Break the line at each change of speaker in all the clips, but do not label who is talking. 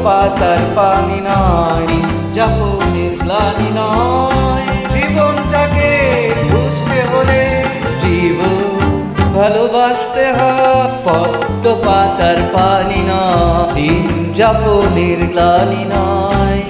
পাতার পানি নয়, দিন যাপনের গ্লানি নয়। জীবনটাকে বুঝতে হলে জীবন ভালোবাসতে হয়, পদ্ম পাতার পানি নয়, দিন যাপনের গ্লানি নয়।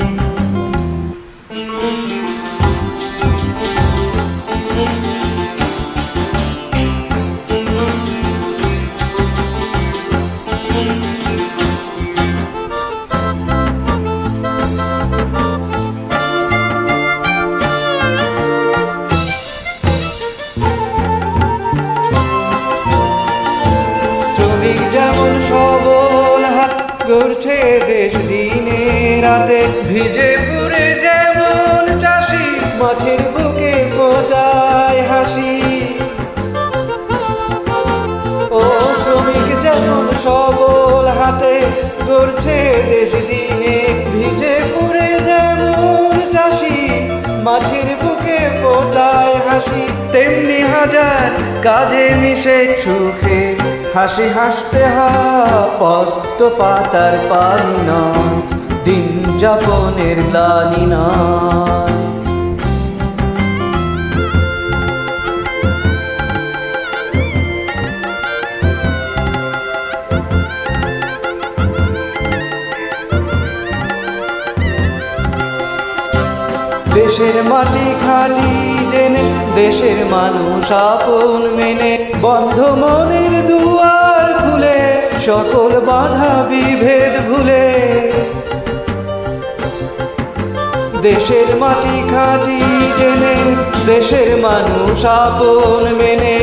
শ্রমিক যেমন সবল হাত গড়ছে দেশ দিনে রাতে, ভিজে পুড়ে যেমন চাষি মাছের বুকে ফোটায় হাসি। ও শ্রমিক যেমন সবল হাতে গড়ছে দেশ দিনে, ভিজে পুড়ে যেমন চাষি মাছের বুকে ফোটায় হাসি। তেমনি হাজার কাজে মিশে সুখে হাসি হাসতে হয়, পদ্ম পাতার পানি নয়, দিন যাপনের গ্লানি নয়। দেশের মাটি খাঁটি জেনে, দেশের মানুষ আপন মেনে, বন্ধ মনের দুয়ার খুলে সকল বাধা বিভেদ ভুলে। দেশের মাটি খাঁটি জেনে, দেশের মানুষ আপন মেনে,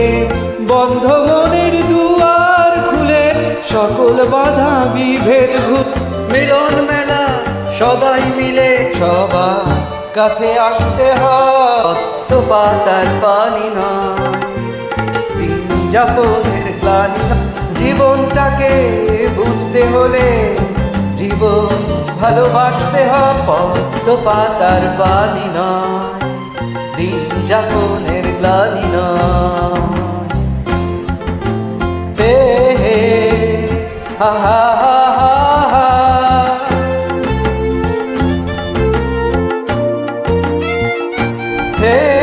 বন্ধ মনের দুয়ার খুলে সকল বাধা বিভেদ ভুলে। মিলন মেলা সবাই মিলে সবার কাছে আসতে হয়, পদ্ম পাতার পানি নয়, দিন যাপনের গ্লানি নয়। জীবনটাকে বুঝতে হলে জীবন ভালোবাসতে হয়, পদ্ম পাতার পানি নয়, দিন যাপনের গ্লানি নয়। হে হে হা হা হা হা, hey